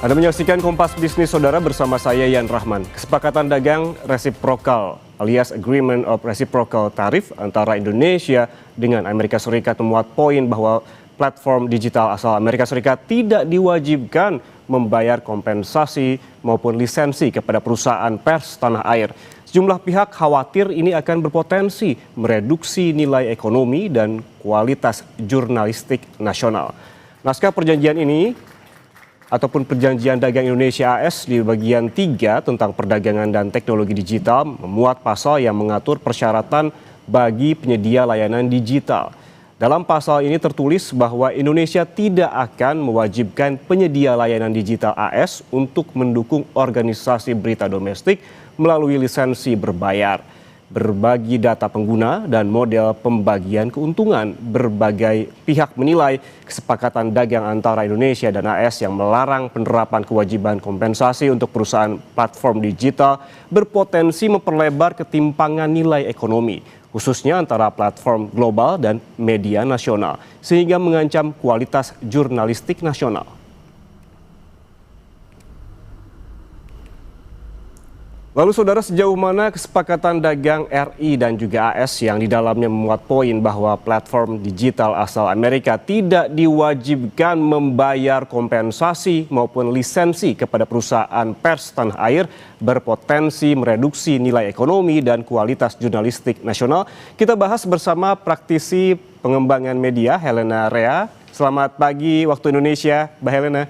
Anda menyaksikan Kompas Bisnis Saudara bersama saya Yan Rahman. Kesepakatan dagang reciprocal alias Agreement of Reciprocal Tariff antara Indonesia dengan Amerika Serikat memuat poin bahwa platform digital asal Amerika Serikat tidak diwajibkan membayar kompensasi maupun lisensi kepada perusahaan pers tanah air. Sejumlah pihak khawatir ini akan berpotensi mereduksi nilai ekonomi dan kualitas jurnalistik nasional. Naskah perjanjian ini ataupun Perjanjian Dagang Indonesia AS di bagian 3 tentang perdagangan dan teknologi digital memuat pasal yang mengatur persyaratan bagi penyedia layanan digital. Dalam pasal ini tertulis bahwa Indonesia tidak akan mewajibkan penyedia layanan digital AS untuk mendukung organisasi berita domestik melalui lisensi berbayar, berbagi data pengguna, dan model pembagian keuntungan. Berbagai pihak menilai kesepakatan dagang antara Indonesia dan AS yang melarang penerapan kewajiban kompensasi untuk perusahaan platform digital berpotensi memperlebar ketimpangan nilai ekonomi, khususnya antara platform global dan media nasional, sehingga mengancam kualitas jurnalistik nasional. Lalu saudara, sejauh mana kesepakatan dagang RI dan juga AS yang di dalamnya memuat poin bahwa platform digital asal Amerika tidak diwajibkan membayar kompensasi maupun lisensi kepada perusahaan pers tanah air berpotensi mereduksi nilai ekonomi dan kualitas jurnalistik nasional? Kita bahas bersama praktisi pengembangan media Helena Rea. Selamat pagi waktu Indonesia, Mbak Helena.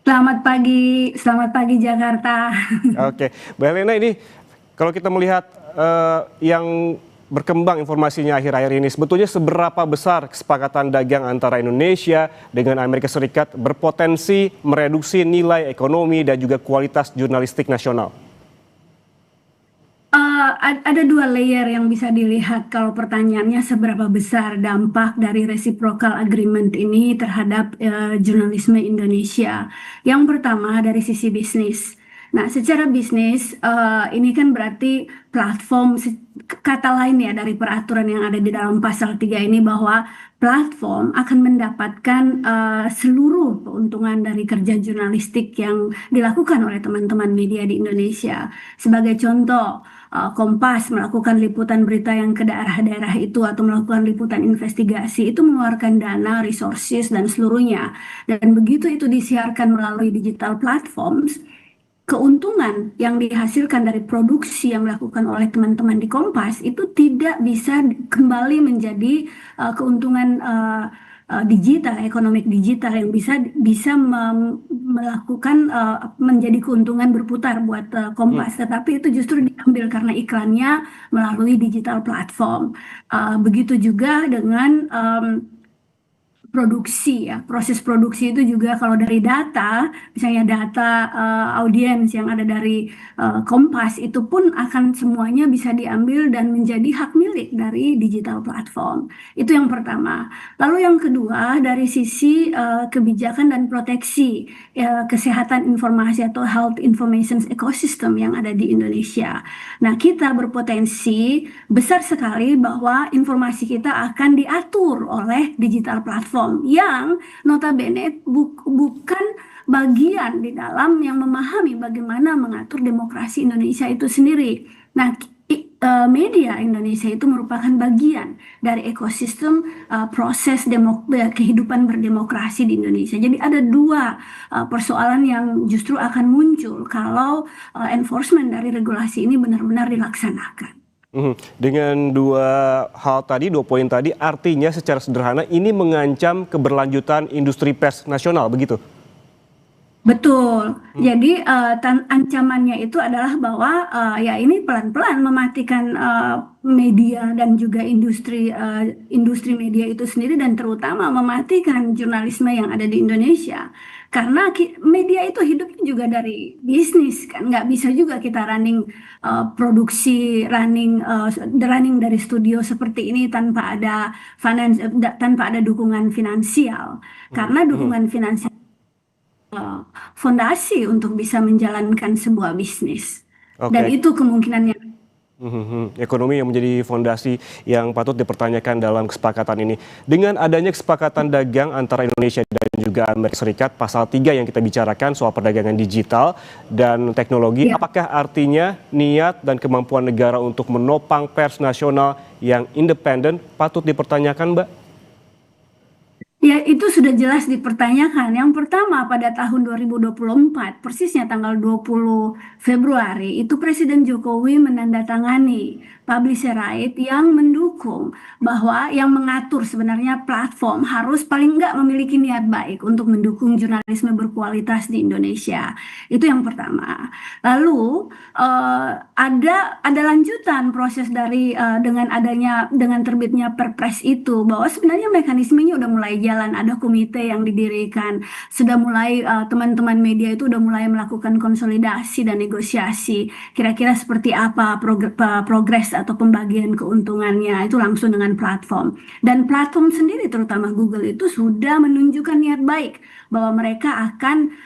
Selamat pagi Jakarta. Oke, Mbak Helena, ini kalau kita melihat yang berkembang informasinya akhir-akhir ini, sebetulnya seberapa besar kesepakatan dagang antara Indonesia dengan Amerika Serikat berpotensi mereduksi nilai ekonomi dan juga kualitas jurnalistik nasional? Ada dua layer yang bisa dilihat kalau pertanyaannya seberapa besar dampak dari reciprocal agreement ini terhadap jurnalisme Indonesia. Yang pertama dari sisi bisnis. Nah, secara bisnis ini kan berarti platform, kata lain ya dari peraturan yang ada di dalam pasal 3 ini, bahwa platform akan mendapatkan seluruh keuntungan dari kerja jurnalistik yang dilakukan oleh teman-teman media di Indonesia. Sebagai contoh, Kompas melakukan liputan berita yang ke daerah-daerah itu atau melakukan liputan investigasi itu mengeluarkan dana, resources, dan seluruhnya. Dan begitu itu disiarkan melalui digital platforms, keuntungan yang dihasilkan dari produksi yang dilakukan oleh teman-teman di Kompas itu tidak bisa kembali menjadi keuntungan digital, ekonomi digital yang bisa melakukan menjadi keuntungan berputar buat Kompas, tetapi itu justru diambil karena iklannya melalui digital platform. Begitu juga dengan produksi ya, proses produksi itu juga kalau dari data, misalnya data audiens yang ada dari Kompas itu pun akan semuanya bisa diambil dan menjadi hak milik dari digital platform. Itu yang pertama. Lalu yang kedua dari sisi kebijakan dan proteksi kesehatan informasi atau health information ecosystem yang ada di Indonesia. Nah, kita berpotensi besar sekali bahwa informasi kita akan diatur oleh digital platform yang notabene bukan bagian di dalam yang memahami bagaimana mengatur demokrasi Indonesia itu sendiri. Nah, media Indonesia itu merupakan bagian dari ekosistem proses kehidupan berdemokrasi di Indonesia. Jadi ada dua persoalan yang justru akan muncul kalau enforcement dari regulasi ini benar-benar dilaksanakan. Dengan dua poin tadi, artinya secara sederhana ini mengancam keberlanjutan industri pers nasional, begitu? Betul. Jadi ancamannya itu adalah bahwa ya ini pelan-pelan mematikan media dan juga industri media itu sendiri, dan terutama mematikan jurnalisme yang ada di Indonesia. Karena media itu hidupnya juga dari bisnis kan, nggak bisa juga kita running produksi, running dari studio seperti ini tanpa ada tanpa ada dukungan finansial. Karena dukungan finansial fondasi untuk bisa menjalankan sebuah bisnis. Dan itu kemungkinannya. Ekonomi yang menjadi fondasi yang patut dipertanyakan dalam kesepakatan ini. Dengan adanya kesepakatan dagang antara Indonesia dan juga Amerika Serikat, pasal 3 yang kita bicarakan soal perdagangan digital dan teknologi. Ya. Apakah artinya niat dan kemampuan negara untuk menopang pers nasional yang independen patut dipertanyakan, Mbak? Ya, itu sudah jelas dipertanyakan. Yang pertama, pada tahun 2024, persisnya tanggal 20 Februari, itu Presiden Jokowi menandatangani publisher right yang mendukung bahwa yang mengatur sebenarnya platform harus paling nggak memiliki niat baik untuk mendukung jurnalisme berkualitas di Indonesia. Itu yang pertama. Lalu ada lanjutan proses dari dengan terbitnya Perpres itu, bahwa sebenarnya mekanismenya udah mulai jalan, ada komite yang didirikan, sudah mulai teman-teman media itu udah mulai melakukan konsolidasi dan negosiasi kira-kira seperti apa progres atau pembagian keuntungannya itu langsung dengan platform, dan platform sendiri terutama Google itu sudah menunjukkan niat baik bahwa mereka akan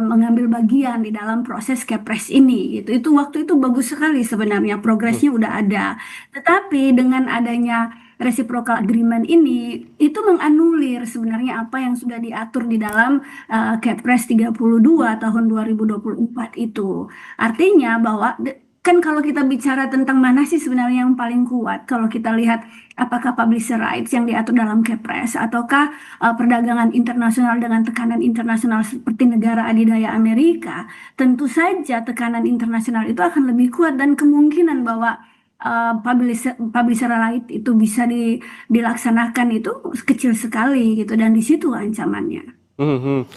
mengambil bagian di dalam proses Kepres ini gitu. Itu waktu itu bagus sekali sebenarnya, progresnya udah ada. Tetapi dengan adanya reciprocal agreement ini itu menganulir sebenarnya apa yang sudah diatur di dalam Kepres 32 tahun 2024 itu. Artinya bahwa kan kalau kita bicara tentang mana sih sebenarnya yang paling kuat, kalau kita lihat apakah publisher rights yang diatur dalam Kepres ataukah perdagangan internasional dengan tekanan internasional seperti negara adidaya Amerika, tentu saja tekanan internasional itu akan lebih kuat dan kemungkinan bahwa publisher right itu bisa dilaksanakan itu kecil sekali gitu, dan di situ ancamannya. Mhm.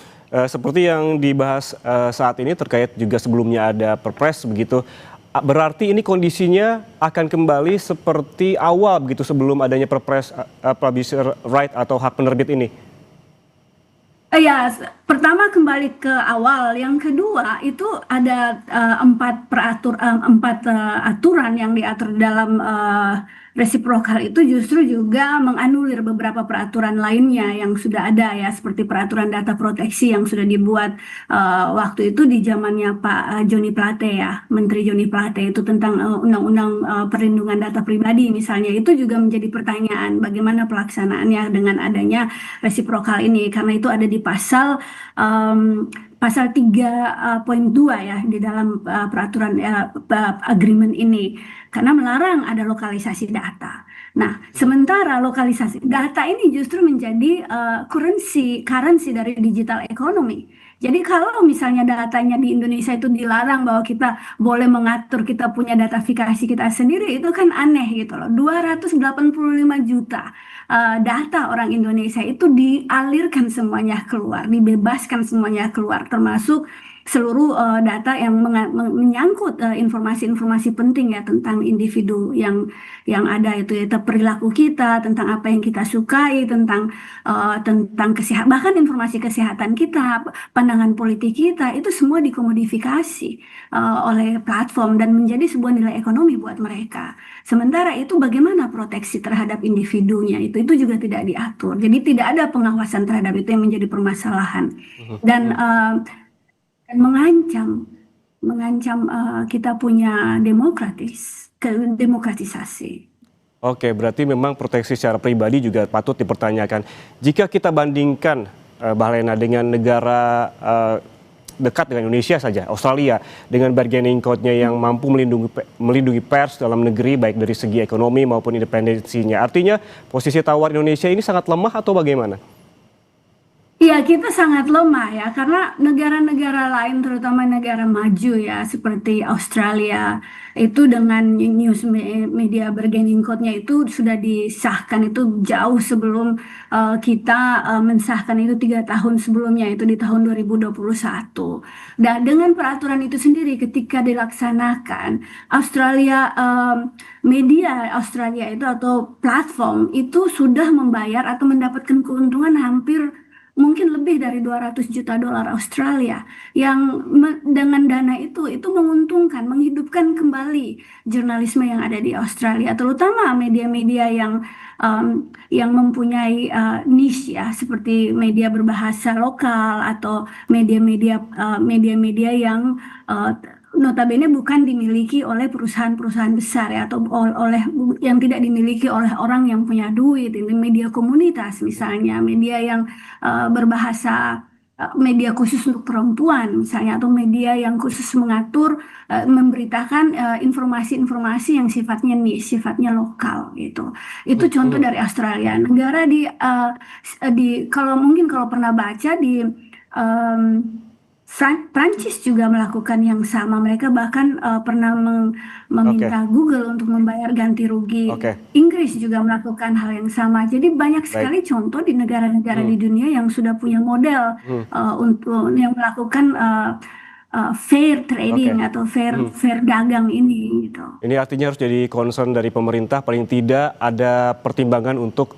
Seperti yang dibahas saat ini terkait juga sebelumnya ada Perpres begitu. Berarti ini kondisinya akan kembali seperti awal begitu sebelum adanya Perpres publisher right atau hak penerbit ini. Ya, pertama kembali ke awal. Yang kedua itu ada empat aturan yang diatur dalam reciprocal itu justru juga menganulir beberapa peraturan lainnya yang sudah ada ya, seperti peraturan data proteksi yang sudah dibuat waktu itu di zamannya Pak Joni Plate ya, Menteri Joni Plate, itu tentang undang-undang perlindungan data pribadi misalnya. Itu juga menjadi pertanyaan bagaimana pelaksanaannya dengan adanya reciprocal ini, karena itu ada di pasal 3.2 ya di dalam peraturan agreement ini, karena melarang ada lokalisasi data. Nah, sementara lokalisasi data ini justru menjadi currency dari digital economy. Jadi kalau misalnya datanya di Indonesia itu dilarang, bahwa kita boleh mengatur, kita punya datafikasi kita sendiri, itu kan aneh gitu loh. 285 juta data orang Indonesia itu dialirkan semuanya keluar, dibebaskan semuanya keluar, termasuk seluruh data yang menyangkut informasi-informasi penting ya tentang individu yang ada itu ya, perilaku kita, tentang apa yang kita sukai, tentang kesehatan, bahkan informasi kesehatan kita, pandangan politik kita, itu semua dikomodifikasi oleh platform dan menjadi sebuah nilai ekonomi buat mereka. Sementara itu bagaimana proteksi terhadap individunya itu juga tidak diatur. Jadi tidak ada pengawasan terhadap itu yang menjadi permasalahan, dan mengancam kita punya demokratisasi. Oke, berarti memang proteksi secara pribadi juga patut dipertanyakan. Jika kita bandingkan Mbak Lena dengan negara dekat dengan Indonesia saja, Australia, dengan bargaining code-nya yang mampu melindungi pers dalam negeri baik dari segi ekonomi maupun independensinya. Artinya posisi tawar Indonesia ini sangat lemah atau bagaimana? Iya, kita sangat lemah ya, karena negara-negara lain, terutama negara maju ya, seperti Australia, itu dengan news media bargaining code-nya itu sudah disahkan itu jauh sebelum kita mensahkan itu 3 tahun sebelumnya, itu di tahun 2021. Dan dengan peraturan itu sendiri ketika dilaksanakan, media Australia itu atau platform itu sudah membayar atau mendapatkan keuntungan hampir mungkin lebih dari 200 juta dolar Australia, yang dengan dana itu menguntungkan, menghidupkan kembali jurnalisme yang ada di Australia, terutama media-media yang mempunyai niche ya, seperti media berbahasa lokal atau media-media yang notabene bukan dimiliki oleh perusahaan-perusahaan besar ya, atau oleh yang tidak dimiliki oleh orang yang punya duit. Ini media komunitas misalnya, media yang berbahasa, media khusus untuk perempuan misalnya, atau media yang khusus mengatur, memberitakan informasi-informasi yang sifatnya niche, sifatnya lokal gitu. Itu contoh dari Australia. Negara kalau mungkin kalau pernah baca di em, Prancis juga melakukan yang sama. Mereka bahkan pernah Oke, meminta Google untuk membayar ganti rugi. oke, Inggris juga melakukan hal yang sama. Jadi banyak baik. sekali contoh di negara-negara Hmm, di dunia yang sudah punya model hmm, untuk yang melakukan fair trading oke. atau fair Hmm. fair dagang ini gitu. Ini artinya harus jadi concern dari pemerintah, paling tidak ada pertimbangan untuk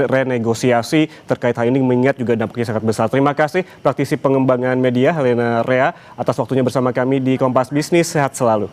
renegosiasi terkait hal ini, mengingat juga dampaknya sangat besar. Terima kasih praktisi pengembangan media Helena Rea atas waktunya bersama kami di Kompas Bisnis. Sehat selalu.